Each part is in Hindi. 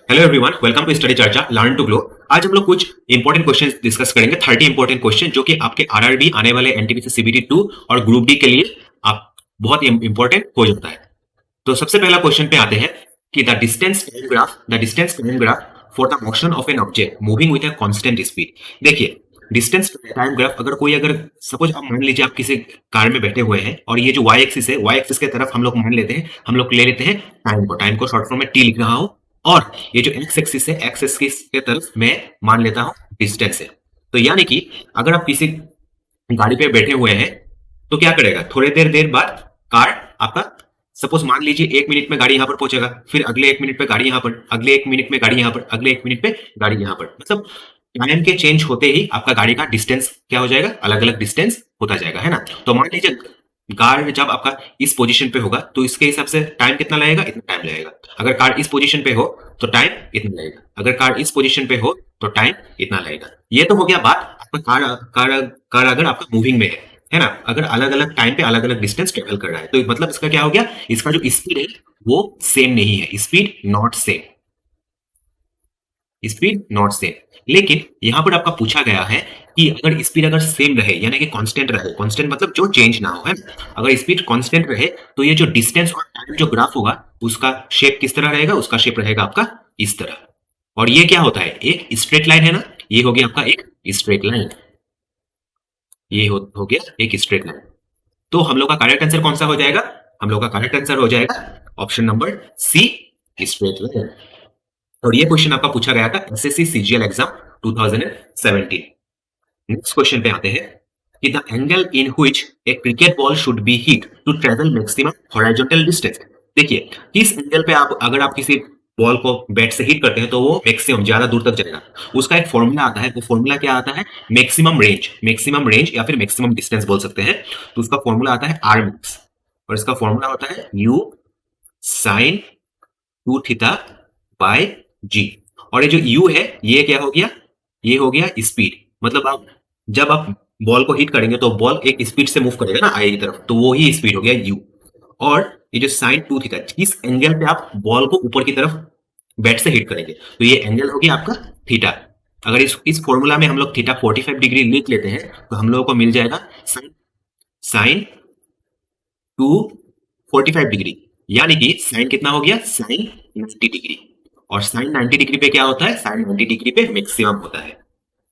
Hello everyone, welcome to study Charcha learn to glow. आज हम लोग कुछ इंपॉर्टेंट क्वेश्चंस डिस्कस करेंगे। 30 इंपॉर्टेंट क्वेश्चन जो कि आपके आरआरबी आने वाले एनटीपीसी सीबीटी 2 और ग्रुप डी के लिए आप बहुत इंपॉर्टेंट हो जाता है। तो सबसे पहला क्वेश्चन पे आते हैं कि the distance time graph for the motion of an object moving with a constant speed. देखिए, डिस्टेंस टाइम ग्राफ अगर सपोज आप मान लीजिए आप किसी कार में बैठे हुए हैं और ये जो वाई एक्सिस है, वाई एक्सिस के तरफ हम लोग ले लेते हैं टाइम को शॉर्ट फॉर्म में टी लिख रहा हूं। और ये जो एक्स एक्सिस है, एक्स एक्सिस के तरफ मैं मान लेता हूं डिस्टेंस है। तो यानी कि अगर आप किसी गाड़ी पे बैठे हुए हैं तो क्या करेगा, थोड़ी देर देर बाद कार आपका, सपोज मान लीजिए 1 मिनट में गाड़ी यहां पर पहुंचेगा, फिर अगले 1 मिनट पे गाड़ी यहां पर, अगले 1 मिनट में गाड़ी यहां पर, अगले 1 मिनट पे गाड़ी यहां पर। मतलब टाइम के चेंज होते ही आपका गाड़ी का डिस्टेंस क्या हो जाएगा, अलग अलग डिस्टेंस होता जाएगा, है ना। तो मान लीजिए कार जब आपका इस पोजीशन पे होगा तो इसके हिसाब से टाइम कितना लगेगा, इतना टाइम लगेगा। अगर कार इस पोजीशन पे हो तो टाइम इतना लगेगा, अगर कार इस पोजीशन पे हो तो टाइम इतना लगेगा। ये तो हो गया बात आपका कार अगर आपका मूविंग में है ना। अगर अलग अलग टाइम पे अलग अलग डिस्टेंस ट्रेवल कर रहा है तो मतलब इसका क्या हो गया, इसका जो स्पीड है वो सेम नहीं है, speed not same, speed not same. लेकिन यहां पर आपका पूछा गया है कि अगर स्पीड अगर सेम रहे यानी कि कांस्टेंट रहे, कांस्टेंट मतलब जो चेंज ना हो, है। अगर स्पीड कांस्टेंट रहे तो ये जो डिस्टेंस और टाइम जो ग्राफ होगा उसका शेप किस तरह रहेगा, उसका शेप रहेगा आपका इस तरह। और ये क्या होता है, एक स्ट्रेट लाइन है ना, ये हो गया आपका एक स्ट्रेट लाइन, ये हो गया एक स्ट्रेट लाइन। तो हम लोग का करेक्ट आंसर कौन सा हो जाएगा, हम लोग का करेक्ट आंसर हो जाएगा option number C, straight line. और ये क्वेश्चन आपका पूछा गया था SSC CGL exam 2017। Next question पे आते हैं कि the angle in which a cricket ball should be hit to travel maximum horizontal distance. देखिए, किस एंगल पे अगर आप किसी बॉल को बैट से हिट करते हैं तो वो मैक्सिमम ज्यादा दूर तक जाएगा। उसका एक फॉर्मूला आता है, वो फॉर्मूला क्या आता है, मैक्सिमम रेंज या फिर मैक्सिमम डिस्टेंस बोल सकते हैं। तो उसका फॉर्मूला आता है आर मैक्स, और इसका फॉर्मूला होता है यू साइन 2 थीटा बाय जी। और ये जो यू है ये क्या हो गया, ये हो गया स्पीड। मतलब आप जब आप बॉल को हिट करेंगे तो बॉल एक स्पीड से मूव करेगा ना आगे की तरफ, तो वो ही स्पीड हो गया यू। और ये जो साइन 2 थीटा, इस एंगल पे आप बॉल को ऊपर की तरफ बैट से हिट करेंगे तो ये एंगल हो गया आपका थीटा। अगर इस फॉर्मूला में हम लोग थीटा 45 डिग्री लिख लेते हैं तो हम लोगों को मिल जाएगा साइन 245 डिग्री, यानी कि साइन कितना हो गया, साइन 90 डिग्री। और साइन 90 डिग्री पे क्या होता है, साइन 90 डिग्री पे मैक्सिमम होता है।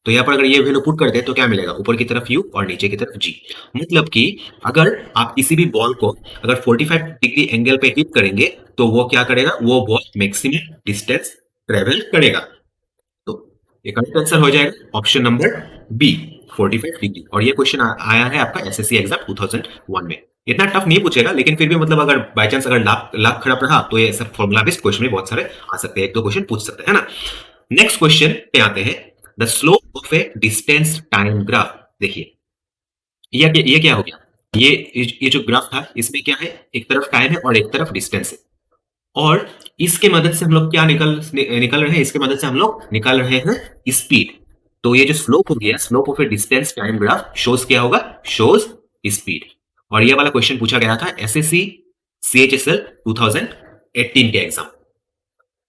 तो यहाँ पर अगर ये वैल्यू पुट करते हैं तो क्या मिलेगा, ऊपर की तरफ u और नीचे की तरफ g। मतलब कि अगर आप किसी भी बॉल को अगर 45 डिग्री एंगल पे हिट करेंगे तो वो क्या करेगा, वो बॉल मैक्सिमम डिस्टेंस ट्रेवल करेगा। तो ये करेक्ट आंसर हो जाएगा ऑप्शन नंबर बी, 45 डिग्री। और ये क्वेश्चन आया है आपका एसएससी एग्जाम 2001 में। इतना टफ नहीं पूछेगा लेकिन फिर भी मतलब अगर बाय चांस अगर लाख लाख खराब रहा तो ये सब फॉर्मूला बेस्ड क्वेश्चन में बहुत सारे आ सकते हैं, एक दो क्वेश्चन पूछ सकते हैं, है ना। नेक्स्ट क्वेश्चन पे आते हैं, the slope of A distance time graph. देखिए ये क्या हो गया, ये जो ग्राफ था इसमें क्या है, एक तरफ टाइम है और एक तरफ डिस्टेंस है। और इसके मदद से हम लोग क्या निकल रहे हैं, इसके मदद से हम लोग निकाल रहे हैं स्पीड। तो ये जो स्लोप हो गया, slope of A distance time graph shows क्या होगा, शोज स्पीड। और ये वाला क्वेश्चन पूछा गया था एसएससी सीएचएसएल 2018 के एग्जाम।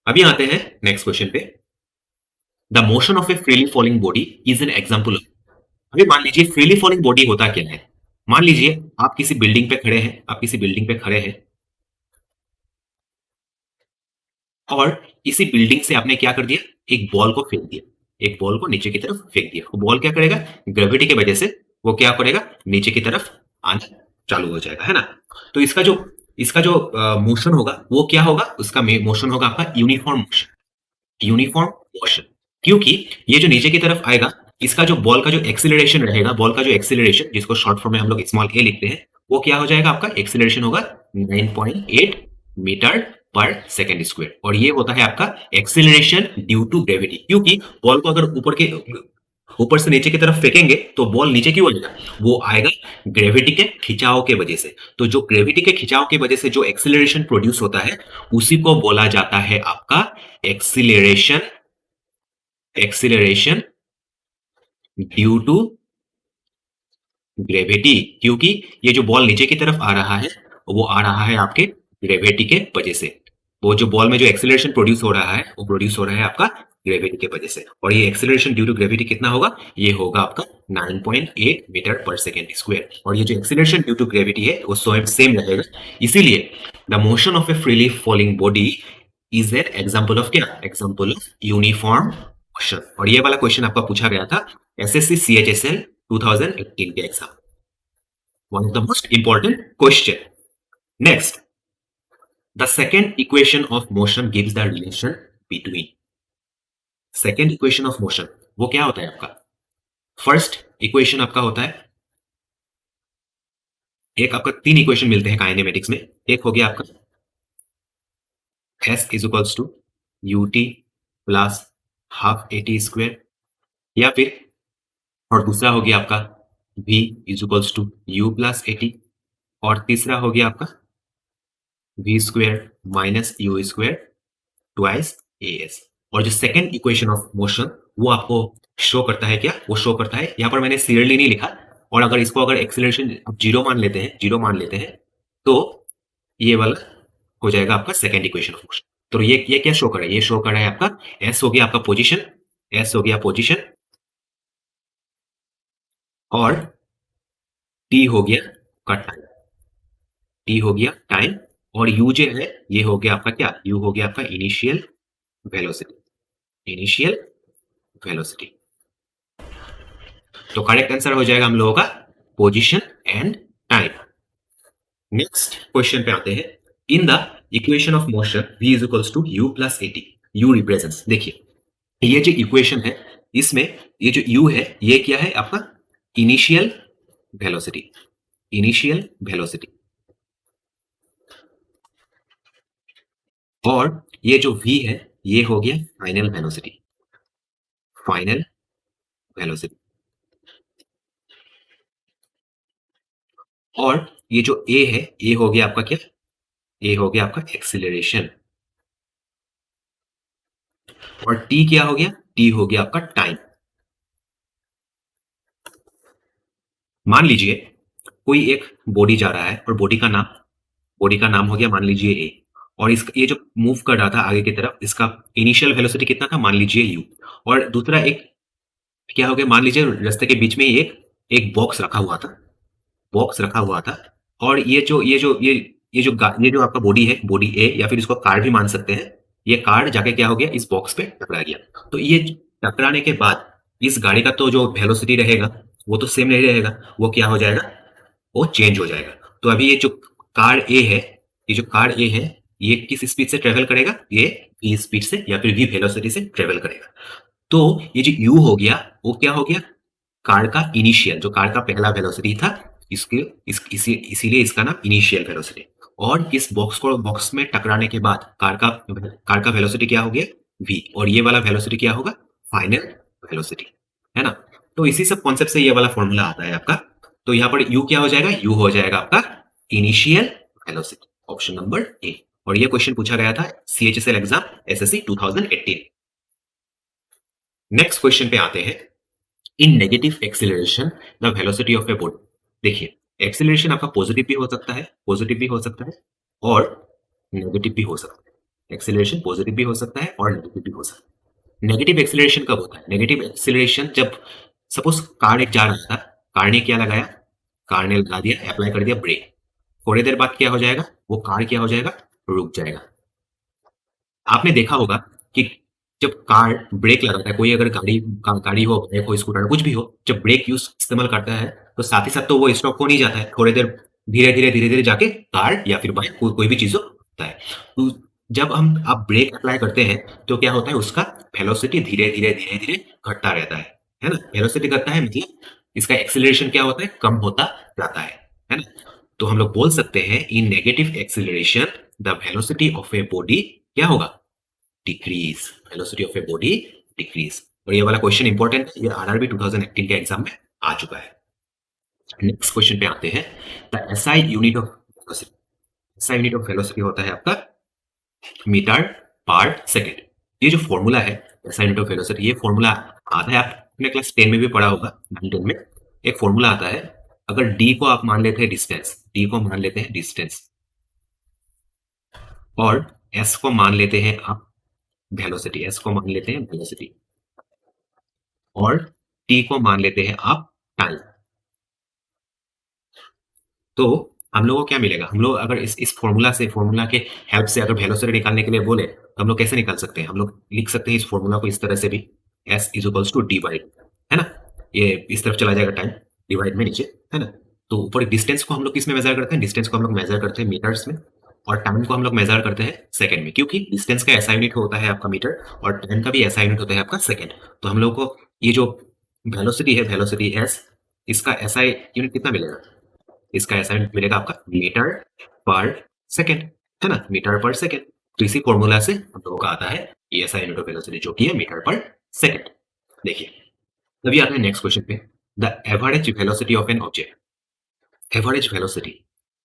अभी आते हैं नेक्स्ट क्वेश्चन पे, the motion of A freely falling body is an example of. अभी मान लीजिए फ्रीली फॉलिंग बॉडी होता क्या है। मान लीजिए आप किसी बिल्डिंग पे खड़े हैं, आप किसी बिल्डिंग पे खड़े हैं और इसी बिल्डिंग से आपने क्या कर दिया, एक बॉल को फेंक दिया, एक बॉल को नीचे की तरफ फेंक दिया। वो बॉल क्या करेगा, ग्रेविटी की वजह से वो क्या करेगा, नीचे की तरफ आना चालू हो जाएगा, है ना। तो इसका जो मोशन होगा वो क्या होगा, उसका मोशन होगा आपका यूनिफॉर्म मोशन, यूनिफॉर्म मोशन। क्योंकि ये जो नीचे की तरफ आएगा, इसका जो बॉल का जो एक्सीलरेशन रहेगा, बॉल का जो एक्सीलरेशन जिसको शॉर्ट फॉर्म में हम लोग स्मॉल ए लिखते हैं, वो क्या हो जाएगा, आपका एक्सीलरेशन होगा 9.8 मीटर पर सेकेंड स्क्वायर। और ये होता है आपका एक्सीलरेशन ड्यू टू ग्रेविटी। क्योंकि बॉल को अगर ऊपर से नीचे की तरफ फेंकेंगे तो बॉल नीचे क्यों आएगा, वो आएगा ग्रेविटी के खिंचाव के वजह से। तो जो ग्रेविटी के खिंचाव की वजह से जो एक्सीलरेशन प्रोड्यूस होता है उसी को बोला जाता है आपका एक्सीलरेशन ड्यू टू ग्रेविटी। क्योंकि ये जो बॉल नीचे की तरफ आ रहा है वो आ रहा है आपके ग्रेविटी के वजह से। वो जो बॉल में जो एक्सेलरेशन प्रोड्यूस हो रहा है वो प्रोड्यूस हो रहा है आपका ग्रेविटी के वजह से, और ये एक्सेलरेशन ड्यू टू ग्रेविटी कितना होगा, ये होगा आपका 9.8 मीटर पर सेकेंड स्क्वायर, और ये जो एक्सेलरेशन ड्यू टू ग्रेविटी है वो स्वयं सेम रहेगा। इसीलिए the motion of A freely falling body is an example of क्या, एग्जांपल ऑफ यूनिफॉर्म मोशन। और ये वाला क्वेश्चन आपका पूछा गया था एसएससी सीएचएसएल 2018 के exam, one of the most important question. Next, the second equation of motion gives the relation between, second equation of motion वो क्या होता है आपका, फर्स्ट इक्वेशन आपका होता है, एक आपका तीन इक्वेशन मिलते हैं काइनेमेटिक्स में, एक हो गया आपका s is equals to ut plus half A T square, या फिर और दूसरा हो गया आपका v is equals to u plus A T, और तीसरा हो गया आपका v square minus U square twice A S. और जो सेकेंड इक्वेशन ऑफ मोशन वो आपको शो करता है क्या, वो शो करता है, यहाँ पर मैंने सीरियसली नहीं लिखा, और अगर इसको अगर एक्सेलरेशन जीरो मान लेते हैं, जीरो मान लेते हैं तो ये वाला हो जाएगा आपका सेकेंड इक्वेशन ऑफ मोशन। तो ये क्या शो कर रहा है, ये शो कर रहा है आपका एस हो गया आपका पोजीशन, एस हो गया पोजीशन, और टी हो गया का टाइम, टी हो गया टाइम, और यू जो है ये हो गया आपका क्या, यू हो गया आपका इनिशियल वेलोसिटी, इनिशियल वेलोसिटी। तो करेक्ट आंसर हो जाएगा हम लोगों का position and time. Next question पे आते हैं, in the equation of motion v is equals to u plus A T, U represents, देखिए ये जो इक्वेशन है इसमें ये जो u है ये क्या है आपका इनिशियल वेलोसिटी, इनिशियल वेलोसिटी, और ये जो v है ये हो गया फाइनल वेलोसिटी, फाइनल वेलोसिटी, और ये जो a है ये हो गया आपका क्या, ये हो गया आपका एक्सीलरेशन, और t क्या हो गया, t हो गया आपका टाइम। मान लीजिए कोई एक बॉडी जा रहा है और बॉडी का नाम हो गया मान लीजिए ए, और इस ये जो मूव कर रहा था आगे की तरफ इसका इनिशियल वेलोसिटी कितना था मान लीजिए यू, और दूसरा एक क्या हो गया, मान लीजिए रास्ते के बीच में एक एक बॉक्स रखा हुआ था, बॉक्स रखा हुआ था, और ये जो आपका बॉडी है, बॉडी ए या फिर इसको कार भी मान सकते हैं, ये कार जाके क्या हो गया इस बॉक्स पे टकरा गया। तो ये टकराने के बाद इस गाड़ी का तो जो वेलोसिटी रहेगा वो तो सेम नहीं रहेगा, वो क्या हो जाएगा, वो चेंज हो जाएगा। तो अभी ये जो कार ए है, ये जो कार ए है ये किस स्पीड से ट्रेवल करेगा, ये v स्पीड से या फिर v वेलोसिटी से ट्रेवल करेगा। तो ये जो u हो गया वो क्या हो गया, कार का इनिशियल, जो कार का पहला वेलोसिटी था इसके इसीलिए इसका नाम इनिशियल वेलोसिटी, और इस बॉक्स में टकराने के बाद कार का वेलोसिटी क्या हो गया v, और ये वाला वेलोसिटी क्या होगा फाइनल वेलोसिटी, है ना। तो इसी सब कॉन्सेप्ट से ये वाला फॉर्मूला आता है आपका। तो यहाँ पर u क्या हो जाएगा, u हो जाएगा आपका initial velocity, option number A. और ये क्वेश्चन पूछा गया था CHSL exam SSC 2018। Next question पे आते हैं, in negative acceleration the velocity of a body, देखिए एक्सीलरेशन आपका पॉजिटिव भी हो सकता है, पॉजिटिव भी हो सकता है और नेगेटिव भी हो सकता है, एक्सीलरेशन पॉजिटिव भी हो सकता है और नेगेटिव भी हो सकता है। नेगेटिव एक्सीलरेशन कब होता है, नेगेटिव एक्सीलरेशन जब सपोज कार एक जा रहा था, कार ने क्या लगाया, कार ने लगा दिया, अप्लाई कर दिया ब्रेक, थोड़ी देर बाद क्या हो जाएगा, वो कार क्या हो जाएगा, रुक जाएगा। आपने देखा होगा कि जब कार ब्रेक लगाता है, कोई अगर गाड़ी हो, बाइक हो, स्कूटर कुछ भी हो, जब ब्रेक यूज इस्तेमाल करता है तो साथ ही साथ तो वो स्टॉप हो नहीं जाता है, थोड़ी देर धीरे धीरे जाके कार या फिर बाइक कोई भी चीज होता है। तो जब हम आप ब्रेक अप्लाई करते हैं तो क्या होता है, उसका वेलोसिटी धीरे धीरे घटता रहता है ना। वेलोसिटी घटता है मतलब इसका एक्सीलरेशन क्या होता है, कम होता जाता है ना। तो हम लोग बोल सकते हैं in negative acceleration the velocity of a body क्या होगा, decrease, velocity of a body decrease. और ये वाला क्वेश्चन इंपॉर्टेंट है, ये आरआरबी 2018 के एग्जाम में आ चुका है। नेक्स्ट क्वेश्चन पे आते हैं, the SI unit of velocity, SI unit of velocity होता है आपका मीटर पर सेकंड। ये जो फॉर्मूला है एसआई यूनिट ऑफ वेलोसिटी, ये फॉर्मूला आता है, आपने क्लास 10 में भी पढ़ा होगा, 9-10 में एक फॉर्मूला आता है, अगर d को आप मान लेते हैं डिस्टेंस, d को मान लेते हैं डिस्टेंस, और एस को मान लेते हैं आप वेलोसिटी, एस को मान लेते हैं वेलोसिटी, और टी को मान लेते हैं आप टाइम। तो हम लोगों को क्या मिलेगा, हम लोग अगर इस फॉर्मूला से, फॉर्मूला के हेल्प से अगर वेलोसिटी निकालने के लिए बोले तो हम लोग कैसे निकाल सकते हैं, हम लोग लिख सकते हैं इस फॉर्मूला को इस तरह से भी, S is equals to D Y, है ना, ये इस तरफ चला जाएगा टाइम, डिवाइड में नीचे, है ना। तो ऊपर डिस्टेंस को हम लोग किस में मेजर करते हैं, डिस्टेंस को हम लोग मेजर करते हैं मीटर्स में, और टाइम को हम लोग मेजर करते हैं सेकंड में, क्योंकि डिस्टेंस का ऐसा यूनिट होता है आपका मीटर और टाइम का भी ऐसा यूनिट होता है आपका सेकंड। तो हम लोग को ये जो वेलोसिटी है, वेलोसिटी एस, इसका ऐसा यूनिट कितना मिलेगा, इसका ऐसा यूनिट मिलेगा आपका मीटर पर सेकेंड, है ना, मीटर पर सेकेंड। तो इसी फॉर्मूला से हम लोगों का आता है ये ऐसा यूनिट ऑफ वेलोसिटी जो कि है मीटर पर सेकेंड। देखिए अभी आते हैं नेक्स्ट क्वेश्चन पे, the average velocity of an object. Average velocity,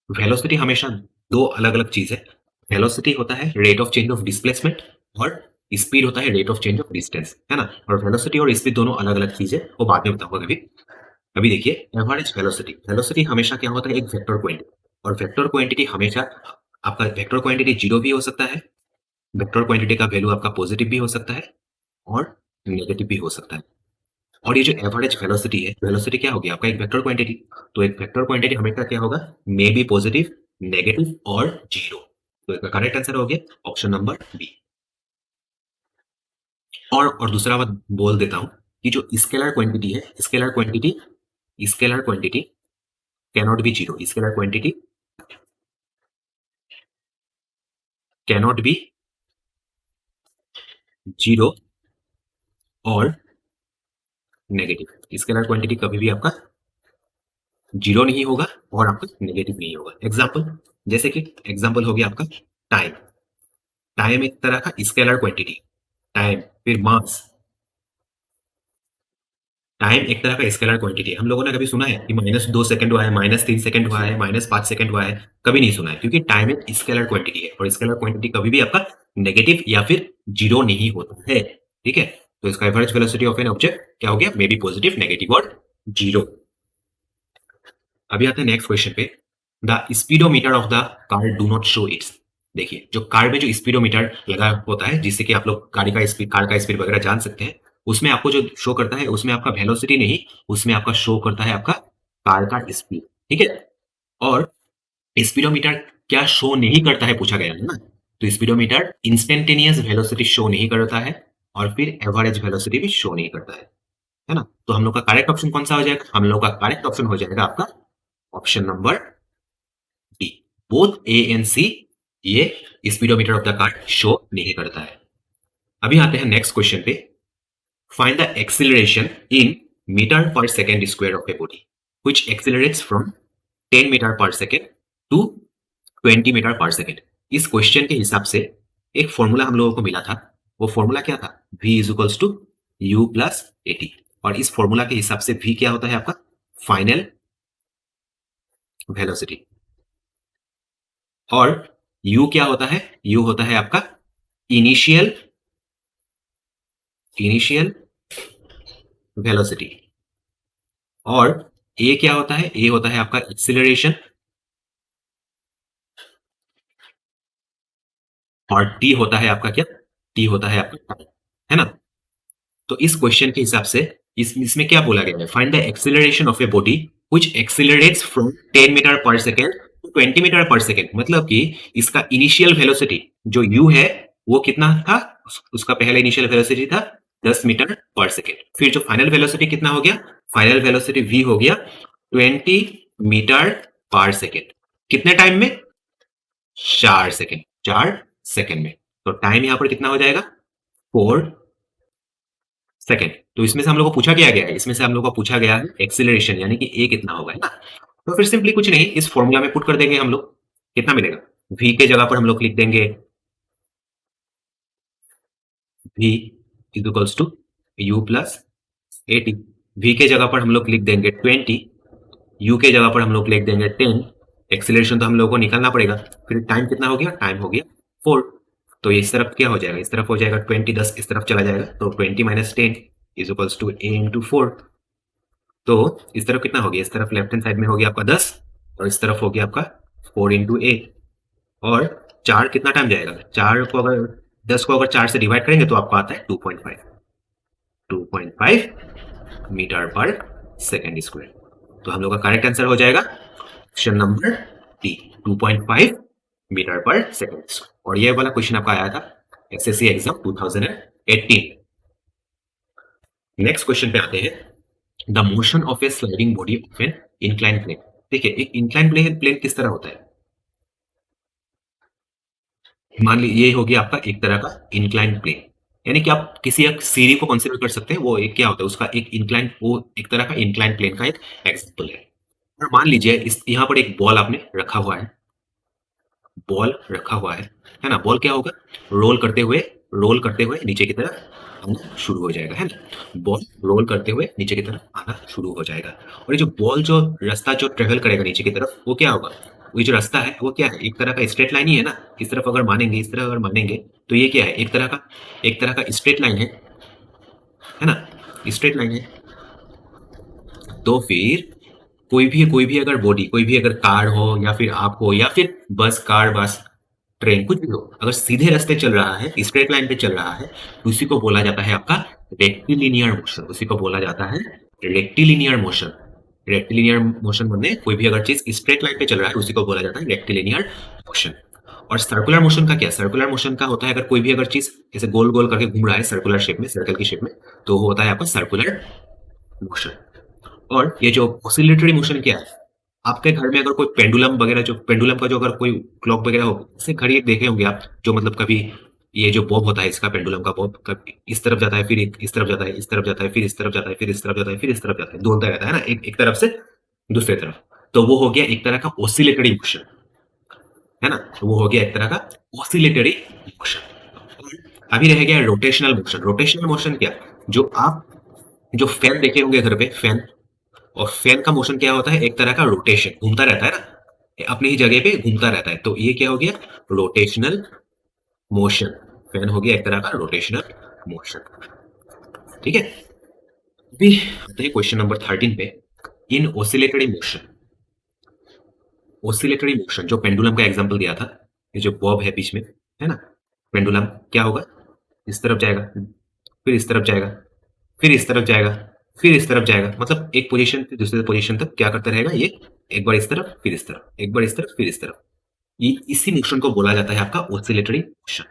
velocity हमेशा दो अलग अलग चीज है, वेलोसिटी होता है rate of change of displacement, और स्पीड होता है rate of change of distance, है ना। और वेलोसिटी और स्पीड दोनों अलग अलग चीज है, वो बाद में बताऊंगा कभी। अभी देखिए एवरेज वेलोसिटी, वेलोसिटी हमेशा क्या होता है, एक वेक्टर क्वांटिटी, और वेक्टर क्वांटिटी हमेशा आपका वेक्टर क्वांटिटी जीरो भी हो सकता है, वेक्टर क्वांटिटी का वैल्यू आपका पॉजिटिव भी हो सकता है और नेगेटिव भी हो सकता है। और ये जो एवरेज वेलोसिटी है, वेलोसिटी क्या होगी आपका एक वेक्टर क्वांटिटी, तो एक वेक्टर क्वांटिटी हमेशा क्या होगा, मे बी पॉजिटिव, नेगेटिव और जीरो। तो इसका करेक्ट आंसर हो गया ऑप्शन नंबर बी। और दूसरा बात बोल देता हूं कि जो स्केलर क्वांटिटी है, scalar quantity cannot be zero, scalar quantity cannot be zero और नेगेटिव, स्केलर क्वांटिटी कभी भी आपका जीरो नहीं होगा और आपका नेगेटिव नहीं होगा। एग्जांपल, जैसे कि एग्जांपल हो गया आपका टाइम, टाइम एक तरह का स्केलर क्वांटिटी, टाइम, फिर मास, टाइम एक तरह का स्केलर क्वांटिटी है। हम लोगों ने कभी सुना है कि -2 सेकंड हुआ है, -3 सेकंड हुआ है, -5 सेकंड हुआ है, कभी नहीं सुना है, क्योंकि टाइम एक स्केलर क्वांटिटी है और स्केलर क्वांटिटी कभी भी आपका नेगेटिव या फिर जीरो नहीं होता है, ठीक है। तो इसका average velocity of an object क्या हो गया, मे बी पॉजिटिव, नेगेटिव और जीरो। अभी आते हैं नेक्स्ट क्वेश्चन पे, the speedometer of the car do not show it's. देखिए जो कार में जो स्पीडोमीटर लगा होता है जिससे कि आप लोग गाड़ी का स्पीड, कार का स्पीड वगैरह जान सकते हैं, उसमें आपको जो शो करता है उसमें आपका वेलोसिटी नहीं, उसमें आपका शो करता है आपका कार का स्पीड, ठीक है। और स्पीडोमीटर क्या शो नहीं करता है पूछा गया है ना, तो स्पीडोमीटर इंस्टेंटेनियस वेलोसिटी शो नहीं करता है और फिर एवरेज वेलोसिटी भी शो नहीं करता है ना। तो हम लोग का करेक्ट ऑप्शन कौन सा हो जाएगा, हम लोग का करेक्ट ऑप्शन हो जाएगा आपका option number D, both A and C ये speedometer of the car show नहीं करता है। अभी आते हैं नेक्स्ट क्वेश्चन पे, find the acceleration in meter per second square of a body which accelerates from 10 meter per second to 20 meter per second. इस क्वेश्चन के हिसाब से एक फॉर्मूला हम लोगों को मिला था, वो फॉर्मूला क्या था, v is equals to U plus A T, और इस फॉर्मूला के हिसाब से v क्या होता है आपका फाइनल वेलोसिटी, और u क्या होता है, u होता है आपका इनिशियल वेलोसिटी, और a क्या होता है, a होता है आपका एक्सीलरेशन, और t होता है आपका क्या, t होता है आपका टाइम, है ना। तो इस क्वेश्चन के हिसाब से इसमें क्या बोला गया है, find the acceleration of a body which accelerates from 10 meter per second to 20 meter per second, मतलब कि इसका इनिशियल वेलोसिटी जो u है वो कितना था, उसका पहला इनिशियल वेलोसिटी था 10 मीटर पर सेकेंड, फिर जो फाइनल वेलोसिटी कितना हो गया, फाइनल वेलोसिटी v हो गया 20 मीटर पर सेकेंड, कितने टाइम में, 4 सेकेंड में। तो टाइम यहां पर कितना हो जाएगा, 4 सेकेंड। तो इसमें से हम लोग को पूछा क्या गया है, इसमें से हम लोग को पूछा गया है एक्सीलरेशन, यानी कि ए कितना होगा, है ना। तो फिर सिंपली कुछ नहीं, इस फॉर्मूला में पुट कर देंगे हम लोग, कितना मिलेगा, v के जगह पर हम लोग लिख देंगे v is equals to U plus A T, v के जगह पर हम लोग लिख देंगे 20, u के जगह पर हम लोग लिख देंगे 10, एक्सीलरेशन तो हम लोगों को निकालना पड़ेगा, फिर टाइम कितना हो गया, टाइम हो गया 4। तो इस तरफ क्या हो जाएगा, इस तरफ हो जाएगा 20, 10 इस तरफ चला जाएगा, तो 20 minus 10 is equals to a into 4। तो इस तरफ कितना हो गया, इस तरफ लेफ्ट हैंड साइड में हो गया आपका 10, और इस तरफ हो गया आपका 4 इंटू ए, और 4 कितना टाइम जाएगा? 4 को अगर 10 को अगर 4 से डिवाइड करेंगे तो आपको आता है 2.5 मीटर पर सेकेंड स्क्वायर। तो हम लोग का करेक्ट आंसर हो जाएगा option number D, 2.5 metre per second. और ये वाला क्वेश्चन आपका आया था एसएससी एग्जाम 2018। नेक्स्ट क्वेश्चन पे आते हैं, the motion of a sliding body of an incline plane. देखिए एक इंक्लाइन प्लेन किस तरह होता है? मान लीजिए ये हो गया आपका एक तरह का इंक्लाइन प्लेन, यानी कि आप किसी एक सीढ़ी को कंसीडर कर सकते हैं, वो एक क्या होता है उसका एक इंक्लाइन, वो एक तरह का इंक्लाइन प्लेन का एक एग्जांपल है। और मान लीजिए इस यहाँ पर एक बॉल आपने रखा हुआ है, बॉल रखा हुआ है ना? बॉल क्या होगा? रोल करते हुए नीचे की तरफ आना शुरू हो जाएगा, है ना? बॉल रोल करते हुए नीचे की तरफ आना शुरू हो जाएगा। और ये जो बॉल जो रास्ता जो ट्रेवल करेगा नीचे की तरफ, वो क्या होगा? वो जो रास्ता है वो क्या है? एक तरह का स्ट्रेट लाइन ही है ना? इस तरफ अगर मानेंगे, इस तरफ अगर मानेंगे तो ये क्या है? एक तरह का स्ट्रेट लाइन है ना? स्ट्रेट लाइन है। तो फिर कोई भी अगर बॉडी, कोई भी अगर कार हो या फिर आप हो या फिर बस, कार, बस, ट्रेन, कुछ भी हो, अगर सीधे रास्ते चल रहा है, स्ट्रेट लाइन पे चल रहा है, तो उसी को बोला जाता है आपका रेक्टिलिनियर मोशन। उसी को बोला जाता है रेक्टिलिनियर मोशन। रेक्टिलिनियर मोशन मतलब कोई भी अगर चीज स्ट्रेट लाइन पे चल रहा है उसी को बोला जाता है रेक्टिलिनियर मोशन। और सर्कुलर मोशन का क्या? सर्कुलर मोशन का होता है अगर कोई भी अगर चीज ऐसे गोल गोल करके घूम रहा है सर्कुलर शेप में, सर्कल की शेप में, तो वो होता है आपका सर्कुलर मोशन। और ये जो ऑसिलेटरी मोशन क्या है? आपके घर में अगर कोई पेंडुलम वगैरह, जो पेंडुलम का जो अगर कोई क्लॉक वगैरह हो, जैसे घड़ी एक देखे होंगे आप, जो मतलब कभी ये जो बॉब होता है इसका, पेंडुलम का बॉब, कभी इस तरफ जाता है, फिर इस तरफ जाता है, इस तरफ जाता है, फिर इस तरफ जाता है, फिर इस तरफ जाता है, फिर इस तरफ जाता है, दौड़ता रहता है ना एक तरफ से दूसरे तरफ। तो वो हो गया एक तरह का ऑसिलेटरी मोशन, है ना? तो वो हो गया एक तरह का ऑसिलेटरी मोशन। अभी रह गया रोटेशनल मोशन। रोटेशनल मोशन क्या? जो आप जो फैन देखे होंगे घर पे, फैन, और फैन का मोशन क्या होता है? एक तरह का रोटेशन, घूमता रहता है ना, ये अपनी ही जगह पे घूमता रहता है। तो ये क्या हो गया? Rotational motion. फैन हो गया एक तरह का रोटेशनल मोशन। ठीक है, अभी आते हैं क्वेश्चन नंबर 13 पे। इन ऑसिलेटरी मोशन, ऑसिलेटरी मोशन जो पेंडुलम का एग्जांपल दिया था, ये जो बॉब है बीच में, है ना? पेंडुलम क्या होगा? इस तरफ जाएगा, फिर इस तरफ जाएगा, फिर इस तरफ जाएगा, फिर इस तरफ जाएगा, मतलब एक पोजीशन से दूसरे पोजीशन तक क्या करता रहेगा ये? एक बार इस तरफ, फिर इस तरफ, एक बार इस तरफ, फिर इस तरफ। ये इसी मोशन को बोला जाता है आपका ऑसिलेटरी मोशन।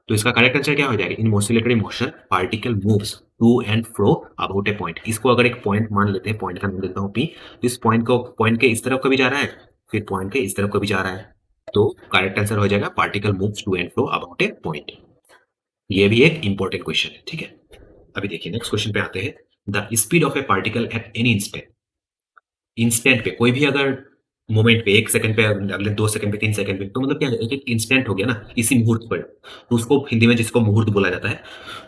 तो इसका करेक्ट आंसर क्या हो जाएगा? In oscillatory motion particle moves to and fro about a point. इसको अगर एक पॉइंट मान लेते हैं, पॉइंट का नाम देता हूँ पी, तो इस पॉइंट को, पॉइंट के इस तरफ कभी जा रहा है, फिर पॉइंट के इस तरफ कभी जा रहा है, तो करेक्ट आंसर हो जाएगा particle moves to and fro about a point. ये भी एक इंपॉर्टेंट क्वेश्चन है, ठीक है? अभी देखिए नेक्स्ट क्वेश्चन पे आते हैं, the speed of A particle at any instant. Instant पे कोई भी अगर मोमेंट पे, 1 सेकंड पे, अगले 2 सेकंड पे, 3 सेकंड पे, तो मतलब क्या है? एक एक इंस्टेंट हो गया ना, इसी मुहूर्त पर, तो उसको हिंदी में जिसको मुहूर्त बोला जाता है,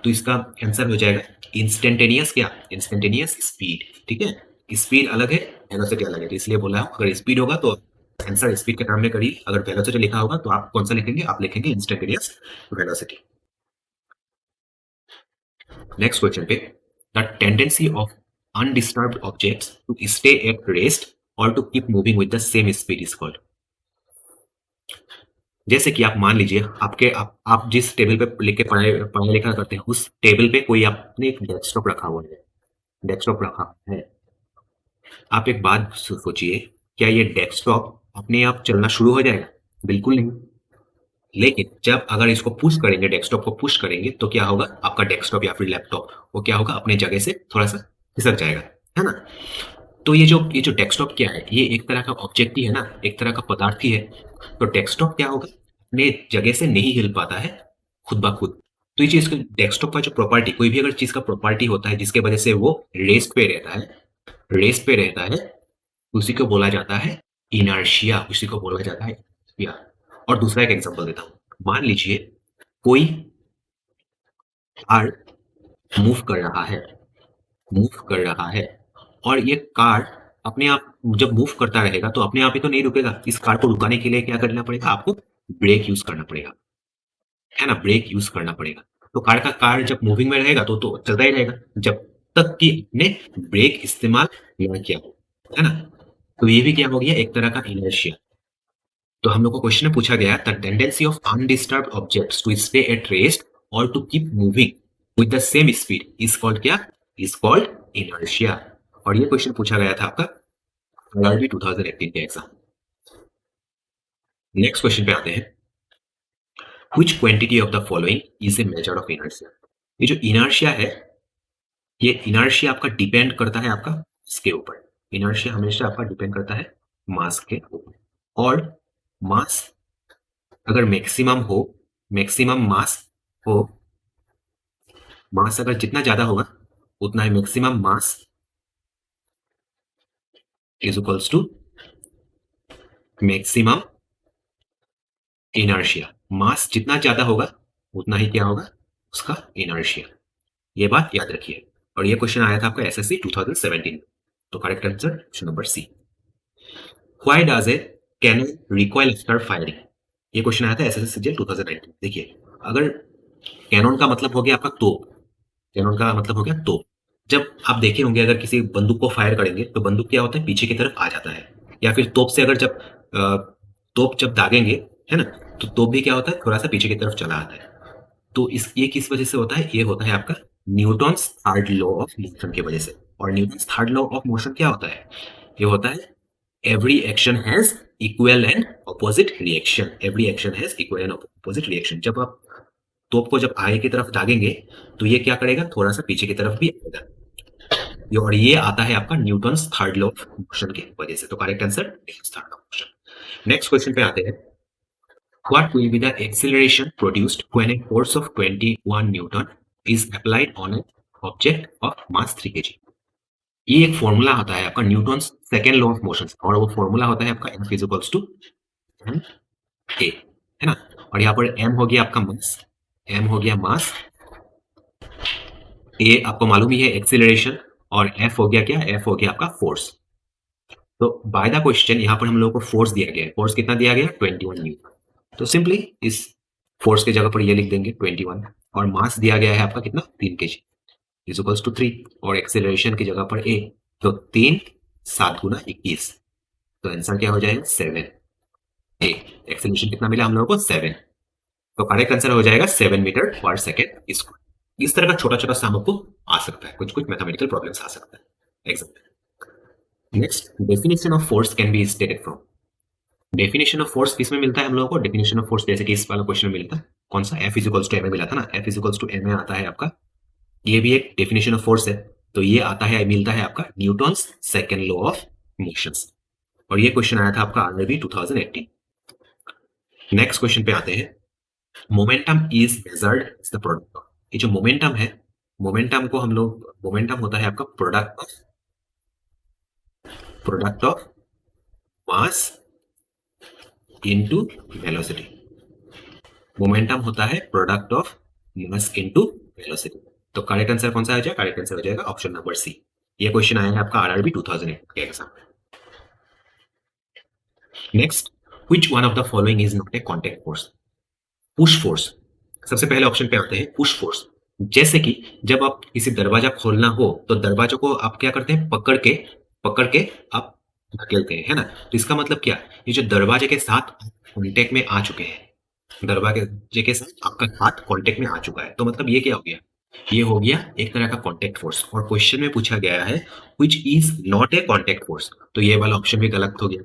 तो इसका आंसर हो जाएगा इंस्टेंटेनियस क्या? Instantaneous speed. ठीक है, स्पीड अलग है, वेलोसिटी अलग है, तो इसलिए बोला हूं अगर स्पीड होगा तो आंसर स्पीड के सामने करिए, अगर वेलोसिटी लिखा होगा तो आप कौन सा लिखेंगे? आप लिखेंगे इंस्टेंटेनियस वेलोसिटी। नेक्स्ट क्वेश्चन पे, the tendency of undisturbed objects to stay at rest और to keep moving with the same speed is called. जैसे कि आप मान लीजिए आपके आप जिस टेबल पे लिख के पढ़ाई लिखा करते हैं, उस टेबल पे कोई आपने एक डेस्कटॉप रखा हुआ है, डेस्कटॉप रखा है। आप एक बात सोचिए, क्या ये डेस्कटॉप अपने आप चलना शुरू हो जाएगा? बिल्कुल नहीं। लेकिन जब अगर इसको पुश करेंगे, डेस्कटॉप को पुश करेंगे, तो क्या होगा? आपका डेस्कटॉप या फिर लैपटॉप वो क्या होगा? अपने जगह से थोड़ा सा खिसक जाएगा, है ना? तो ये जो डेस्कटॉप क्या है? ये एक तरह का ऑब्जेक्ट ही है ना, एक तरह का पदार्थ ही है। तो डेस्कटॉप क्या होगा? अपने जगह से नहीं हिल पाता है खुद ब खुद। तो ये चीज, डेस्कटॉप का जो प्रॉपर्टी, कोई भी अगर चीज का प्रॉपर्टी होता है जिसके वजह से वो रेस्ट पे रहता है, रेस्ट पे रहता है, उसी को बोला जाता है इनर्शिया, उसी को बोला जाता है इनर्शिया। और दूसरा एक एग्जांपल देता हूँ, मान लीजिए कोई कार मूव कर रहा है, मूव कर रहा है, और ये कार अपने आप जब मूव करता रहेगा तो अपने आप ही तो नहीं रुकेगा। इस कार को रुकाने के लिए क्या करना पड़ेगा? आपको ब्रेक यूज करना पड़ेगा, है ना? ब्रेक यूज करना पड़ेगा। तो कार जब मूविंग में रहेगा तो चलता ही रहेगा जब तक कि आपने ब्रेक इस्तेमाल ना किया हो, है ना? तो ये भी क्या हो गया? एक तरह का इनर्शिया। तो हम लोग को क्वेश्चन में पूछा गया the tendency of undisturbed objects to stay at rest और to keep moving with the same speed is called क्या? Is called inertia. और ये क्वेश्चन पूछा गया था आपका आरआरबी 2018 के एग्जाम। नेक्स्ट क्वेश्चन पे आते हैं, which quantity of the following is a measure of inertia. ये जो इनर्शिया है, ये इनर्शिया आपका डिपेंड करता है आपका इसके ऊपर। इनर्शिया हमेशा आपका डिपेंड करता है मास के ऊपर। और मास अगर मैक्सिमम मास हो, मास अगर जितना ज्यादा होगा उतना ही maximum mass is equals to maximum inertia. Mass जितना ज्यादा होगा उतना ही क्या होगा? उसका इनर्शिया। ये बात याद रखिए। और ये क्वेश्चन आया था आपका एसएससी 2017 में। तो correct answer option number C. Why does a cannon recoil after firing. ये क्वेश्चन आया था एसएससी सीजीएल 2019। देखिए, अगर कैनन का मतलब हो गया आपका तोप, कैनन का मतलब हो गया तोप। जब आप देखे होंगे अगर किसी बंदूक को फायर करेंगे तो बंदूक क्या होता है? पीछे की तरफ आ जाता है। या फिर तोप से अगर जब तोप जब दागेंगे, है ना, तो तोप भी क्या होता है? थोड़ा सा पीछे की तरफ चला आता है। तो इस ये किस वजह से होता है? ये होता है आपका Newton's third law of motion की वजह से। और Newton's third law of motion क्या होता है? ये होता है every action has equal and opposite reaction. Every action has equal and opposite reaction. जब आप तोप को जब आगे की तरफ दागेंगे तो ये क्या करेगा? थोड़ा सा पीछे की तरफ भी आएगा। और ये आता है आपका Newton's third law of motion की वजह से। तो correct answer Newton's third law of motion. Next question पे आते हैं, what will be the acceleration produced when a force of 21 Newton is applied on an object of mass 3 kg? ये एक फॉर्मूला होता है आपका Newton second law of motion, और वो फॉर्मूला होता है आपका F equals to M A, है ना। और यहाँ पर m हो गया आपका मास, m हो गया मास, a आपको मालूम ही है एक्सेलरेशन, और f हो गया क्या? f हो गया आपका फोर्स। तो बाय द क्वेश्चन यहाँ पर हम लोगों को फोर्स दिया गया है। फोर्स कितना दिया गया? 21 न्यूटन। तो सिंपली इस फोर्स की जगह पर ये लिख देंगे 21। और मास दिया गया है आपका कितना? 3 केजी इज इक्वल्स टू 3। और एक्सेलरेशन की जगह पर a, तो 3 7 गुना 21। तो आंसर क्या हो जाएगा? 7 a। एक्सेलरेशन कितना मिला हम लोगों को? 7। तो करेक्ट आंसर हो जाएगा 7 मीटर पर सेकेंड स्क्वायर। इस तरह का छोटा छोटा सम आपको आ सकता है, कुछ कुछ मैथमेटिकल प्रॉब्लम्स आ सकता है एग्जाम में। Next, definition of force can be stated from. Definition of force किसमें मिलता है हम लोगों को? डेफिनेशन ऑफ फोर्स जैसे कि इस वाला क्वेश्चन में मिलता है, कौन सा? F इक्वल्स टू एम मिला था ना, F इक्वल्स टू एम आता है आपका, ये भी एक डेफिनेशन ऑफ फोर्स है। तो ये आता है, मिलता है आपका Newton's second law of motions. और ये क्वेश्चन आया था आपका आरआरबी 2018। नेक्स्ट क्वेश्चन पे आते हैं, momentum is measured is the product of. ये जो मोमेंटम है, मोमेंटम को हम लोग, मोमेंटम होता है आपका product of mass into velocity. Momentum होता है product of mass into velocity. तो करेक्ट आंसर कौन सा आ जाएगा? करेक्ट आंसर हो जाएगा ऑप्शन नंबर सी। ये क्वेश्चन आया है आपका आरआरबी 2008 के एग्जाम में। Next, which one of the following is not a contact force? Push force. सबसे पहले ऑप्शन पे आते हैं पुश फोर्स। जैसे कि जब आप किसी दरवाजा खोलना हो तो दरवाजे को आप क्या करते हैं? पकड़ के आप धकेलते हैं, है ना। तो इसका मतलब क्या? ये जो दरवाजे के साथ कॉन्टेक्ट में आ चुके हैं, दरवाजे के साथ आपका हाथ कांटेक्ट में आ चुका है, तो मतलब ये क्या हो गया? ये हो गया एक तरह का कांटेक्ट फोर्स। और क्वेश्चन में पूछा गया है which is not a contact force, तो ये वाला ऑप्शन भी गलत हो गया।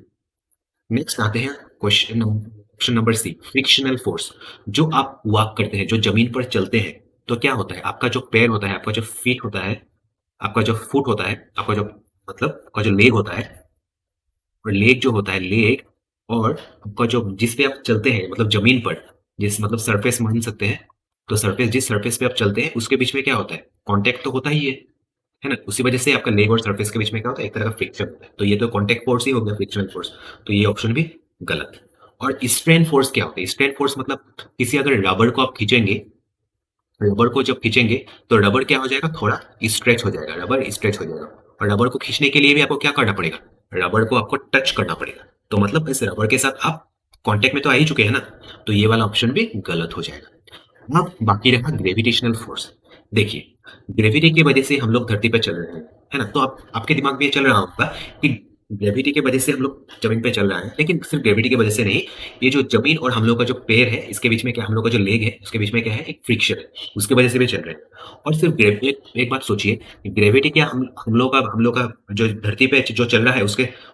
नेक्स्ट आते हैं question option number C, frictional force. जो आप वॉक करते हैं, जो जमीन पर चलते हैं, तो क्या होता है? आपका जो पैर होता है, आपका जो फीट होता है, आपका जो फुट होता है, आपका जो मतलब आपका जो लेग होता है, और लेग जो होता है, लेग और आपका जो जिस पे आप चलते हैं, मतलब जमीन पर जिस मतलब सरफेस मान सकते हैं, तो सरफेस जिस सरफेस पे आप चलते हैं उसके बीच में क्या होता है? कांटेक्ट तो होता ही है ना। उसी वजह से आपका लेग और सरफेस के बीच में क्या होता है? एक तरह का फ्रिक्शन होता है। तो ये तो कांटेक्ट फोर्स ही हो गया, फ्रिक्शनल फोर्स। तो ये ऑप्शन भी गलत। और स्ट्रेन फोर्स क्या होता है? स्ट्रेन फोर्स मतलब किसी अगर रबर को आप खींचेंगे, रबर को जब खींचेंगे तो रबर क्या हो जाएगा? थोड़ा स्ट्रेच हो जाएगा, रबर स्ट्रेच हो जाएगा। और रबर को खींचने के लिए भी आपको क्या करना पड़ेगा? रबर को आपको टच करना पड़ेगा। तो मतलब इस रबर के साथ आप कांटेक्ट में तो आ ही चुके हैं ना। तो ये वाला ऑप्शन भी गलत हो जाएगा। अब बाकी रहा ग्रेविटेशनल फोर्स। देखिए, ग्रेविटी की वजह से हम लोग धरती पर चल रहे हैं, है ना। तो आप आपके दिमाग में ये चल रहा होगा कि ग्रेविटी की वजह से हम लोग जमीन पे चल रहा है, लेकिन सिर्फ ग्रेविटी की वजह से नहीं, ये जो जमीन और हम लोग का जो पैर है, इसके बीच में क्या, हम लोग का जो लेग है, उसके बीच में क्या है, एक फ्रिक्शन है, उसकी वजह से भी चल रहे हैं। और सिर्फ एक बात सोचिए, ग्रेविटी क्या हम लोग का जो धरती पे जो चल रहा है,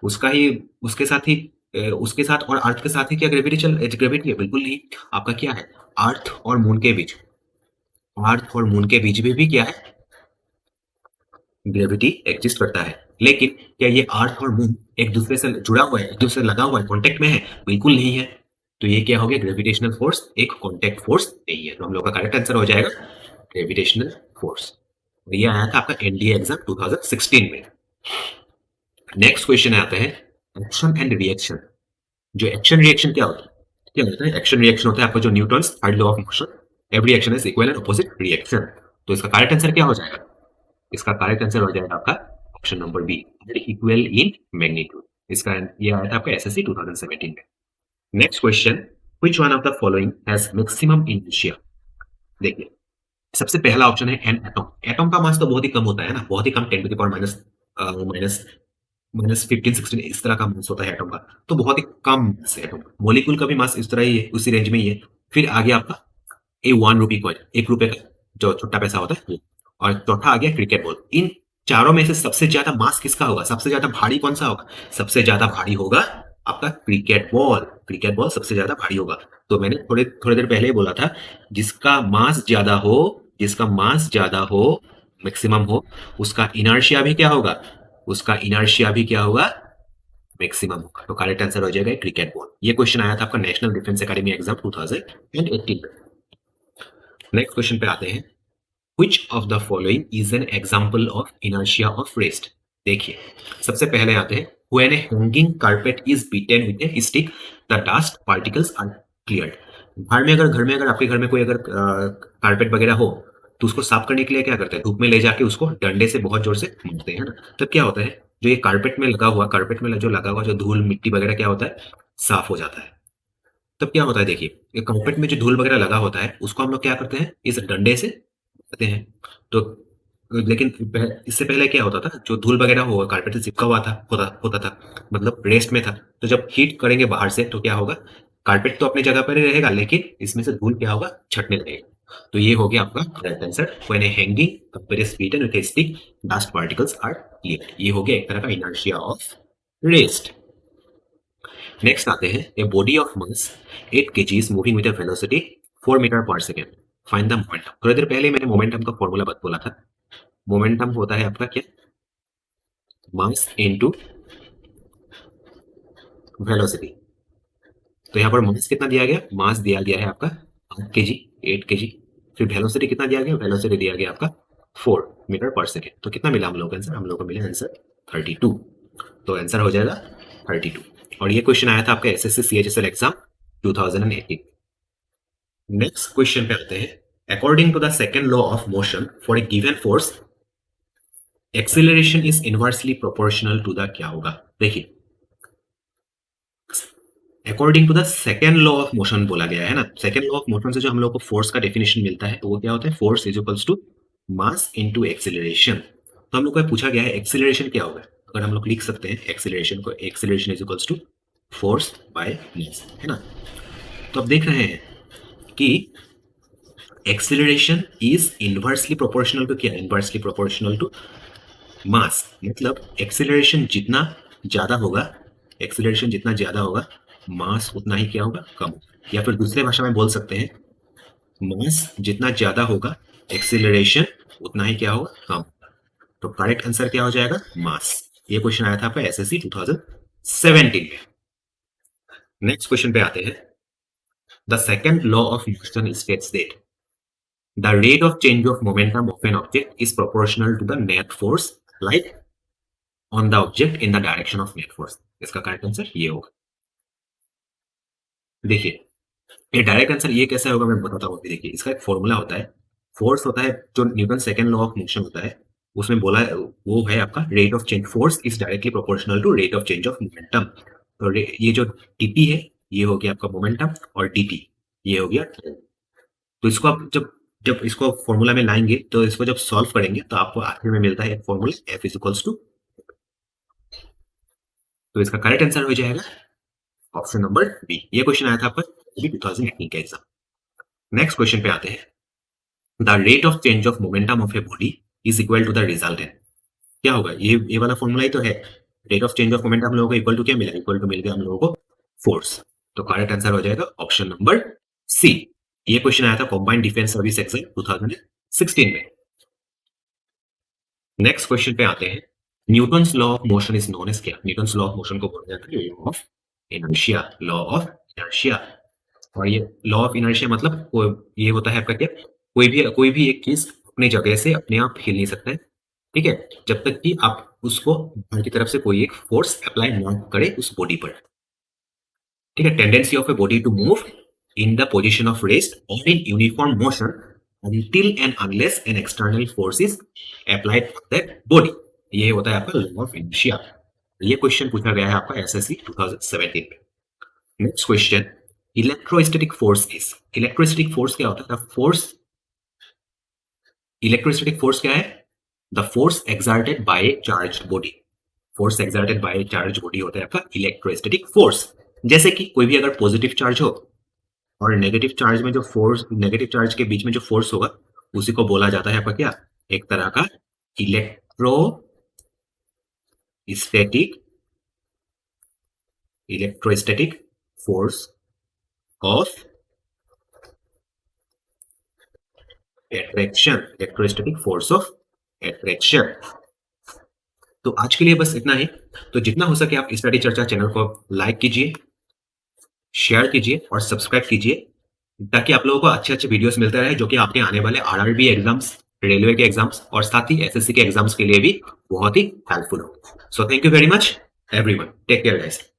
उसका ही उसके साथ ही उसके साथ और अर्थ के साथ ही क्या ग्रेविटी है? बिल्कुल नहीं। आपका क्या है, अर्थ और मून के बीच, अर्थ और मून के बीच में भी क्या है, ग्रेविटी एग्जिस्ट करता है। लेकिन क्या ये अर्थ और मून एक दूसरे से जुड़ा हुआ है, एक दूसरे से लगा हुआ है, कांटेक्ट में है? बिल्कुल नहीं है। तो ये क्या हो गया, ग्रेविटेशनल फोर्स एक कांटेक्ट फोर्स नहीं है। तो हम लोग का करेक्ट आंसर हो जाएगा ग्रेविटेशनल फोर्स। ये आया था आपका एनडीए एग्जाम 2016 में। नेक्स्ट क्वेश्चन आता है एक्शन एंड रिएक्शन। जो एक्शन रिएक्शन क्या होता है? एक्शन रिएक्शन होता है आपका जो Newton's third law of motion, every action is equal and opposite reaction. तो इसका करेक्ट आंसर क्या हो जाएगा? इसका करेक्ट आंसर हो जाएगा आपका option number B, equal in magnitude. इसका ये आया था आपका एसएससी 2017 में। Next question, which one of the following has maximum inertia? देखिए, सबसे पहला ऑप्शन है एन एटॉम। एटॉम का मास तो बहुत ही कम होता है ना, बहुत ही कम, 10 to the power minus minus minus 15 16 इस तरह का मास होता है एटम का। तो बहुत ही कम मास है एटम का। मॉलिक्यूल का भी मास इस तरह ही है, उसी रेंज में ही है। फिर आ गया आपका ए 1 रुपी कॉइन, 1 रुपए का जो छोटा पैसा होता है वो। और चौथा आ गया क्रिकेट बॉल। इन चारों में से सबसे ज्यादा मास किसका होगा, सबसे ज्यादा भारी कौन सा होगा? सबसे ज्यादा भारी होगा आपका क्रिकेट बॉल। क्रिकेट बॉल सबसे ज्यादा भारी होगा। तो मैंने थोड़े थोड़ी देर पहले ही बोला था, जिसका मास ज्यादा हो, जिसका मास ज्यादा हो, मैक्सिमम हो, उसका इनर्शिया भी क्या होगा, उसका इनर्शिया भी क्या होगा, मैक्सिमम होगा। तो करेक्ट आंसर हो जाएगा क्रिकेट बॉल। ये क्वेश्चन आया था आपका नेशनल डिफेंस एकेडमी एग्जाम 2018 में। नेक्स्ट क्वेश्चन पे आते हैं, Which of the following is an example of inertia of rest? देखिए, सबसे पहले आते हैं, when a hanging carpet is beaten with a stick, the dust particles are cleared. घर में अगर आपके घर में कोई अगर कारपेट वगैरह हो, तो उसको साफ करने के लिए क्या करते हैं, धूप में ले जाके उसको डंडे से बहुत जोर से मारते हैं ना। तब क्या होता है, जो ये कारपेट में जो लगा हुआ जो धूल मिट्टी वगैरह क्या होता है, साफ हो जाता है। तब क्या होता है, देखिए, ये कारपेट में जो धूल वगैरह लगा होता है, उसको हम लोग क्या करते हैं, इस डंडे से करते हैं। तो लेकिन इससे पहले क्या होता था, जो धूल वगैरह हो कारपेट से चिपका हुआ होता था, मतलब रेस्ट में था। तो जब हीट करेंगे बाहर से तो क्या होगा, कारपेट तो अपनी जगह पर ही रहेगा, लेकिन इसमें से धूल क्या होगा, छटने लगेगा। तो ये हो गया आपका correct answer. When a hanging carpet is beaten with a stick, dust particles are clear. ये हो गया एक तरह का इनर्शिया ऑफ रेस्ट। नेक्स्ट आते हैं, a body of mass 8 kg moving with a velocity 4 metre per second, find the momentum. थोड़ी देर पहले मैंने मोमेंटम का फॉर्मूला बोला था। मोमेंटम होता है आपका क्या, मास इनटू वेलोसिटी। तो यहाँ पर मास कितना दिया गया, मास दिया गया है आपका 8 kg, 8 kg। फिर वेलोसिटी कितना दिया गया, वेलोसिटी दिया गया आपका 4 मीटर पर सेकेंड। तो कितना मिला हम लोग को आंसर, हम लोग को मिला आंसर 32। तो आंसर हो जाएगा 32। और ये क्वेश्चन आया था आपका SSC CHSL exam 2018। Next question पे आते हैं, according to the second law of motion for a given force, acceleration is inversely proportional to the क्या होगा? देखिए, according to the second law of motion बोला गया है ना। सेकंड लॉ ऑफ मोशन से जो हम लोग को फोर्स का डेफिनेशन मिलता है, तो वो क्या होता है, force is equals to mass into acceleration. तो हम लोग को पूछा गया है एक्सीलरेशन क्या होगा। अगर हम लोग लिख सकते हैं एक्सीलरेशन को, acceleration is equals to force by mass, है ना। तो अब देख रहे हैं कि acceleration is inversely proportional to क्या, इनवर्सली प्रोपोर्शनल टू मास। मतलब एक्सीलरेशन जितना ज्यादा होगा, एक्सीलरेशन जितना ज्यादा होगा, मास उतना ही क्या होगा, कम। या फिर दूसरे भाषा में बोल सकते हैं, मास जितना ज्यादा होगा, एक्सीलरेशन उतना ही क्या होगा, कम। तो करेक्ट आंसर क्या हो जाएगा, मास। ये क्वेश्चन आया था आपका एसएससी 2017 में। नेक्स्ट क्वेश्चन पे आते हैं, the second law of motion states that the rate of change of momentum of an object is proportional to the net force applied on the object in the direction of net force। इसका करेक्ट आंसर ये होगा। देखिए, ये डायरेक्ट आंसर ये कैसे होगा मैं बताता हूँ। देखिए, इसका एक फॉर्मूला होता है, फोर्स होता है जो Newton second law of motion होता है, उसमें बोला है वो है आपका rate of change, force is directly proportional to rate of change of momentum. तो ये जो टीपी है, ये हो गया आपका मोमेंटम, और dt ये हो गया टाइम। तो इसको आप जब जब इसको फॉर्मूला में लाएंगे, तो इसको जब सॉल्व करेंगे तो आपको आखिर में मिलता है एक formula, F is equals to तो इसका करेक्ट आंसर हो जाएगा ऑप्शन नंबर बी। ये क्वेश्चन आया था आपका 2018 का एग्जाम। नेक्स्ट क्वेश्चन पे आते हैं। The rate of change of momentum of a body is equal to the resultant. क्या होगा? ये वाला फॉर्मूला ही तो है। Rate of change of momentum हम लोगों को इक्वल टू क्या मिला? इक्वल टू मिल गया हम लोगों को फोर्स। तो करेक्ट आंसर हो जाएगा ऑप्शन नंबर सी। ये क्वेश्चन आया था कॉम्बाइंड डिफेंस सर्विस एग्जाम 2016 में। नेक्स्ट क्वेश्चन पे आते हैं। Newton's law of motion is known as क्या? न्यूटन्स लॉ ऑफ मोशन को बोला जाता है law of inertia. Law of inertia. और ये लॉ ऑफ इनर्शिया मतलब ये होता है आपका क्या? कोई भी एक चीज अपनी जगह से अपने आप हिल नहीं सकता है, ठीक है, जब तक कि आप उसको बाहर की तरफ से कोई एक फोर्स अप्लाई ना करे उस बॉडी पर। ठीक है, tendency of a body to move in the position of rest or in uniform motion until and unless an external force is applied on that body। ये होता है आपका लॉ ऑफ इनर्शिया। ये क्वेश्चन पूछा गया है आपका एसएससी 2017 में। Next question, electrostatic force is. Electrostatic force क्या होता है? इलेक्ट्रोस्टैटिक फोर्स क्या है? The force exerted by A charged body. Force exerted by A charge body होता है आपका इलेक्ट्रोस्टैटिक फोर्स। जैसे कि कोई भी अगर पॉजिटिव चार्ज हो और नेगेटिव चार्ज में जो फोर्स, नेगेटिव चार्ज के बीच में जो फोर्स होगा उसी को बोला जाता है आपका क्या? एक तरह का electrostatic force of attraction. Electrostatic force of attraction. तो आज के लिए बस इतना ही। तो जितना हो सके आप स्टडी चर्चा चैनल को लाइक कीजिए, शेयर कीजिए और सब्सक्राइब कीजिए, ताकि आप लोगों को अच्छे-अच्छे वीडियोस मिलते रहे जो कि आपके आने वाले आरआरबी एग्जाम्स, रेलवे के एग्जाम्स और साथ ही एसएससी के एग्जाम्स के लिए भी बहुत ही हेल्पफुल हो। So thank you very much everyone. Take care guys.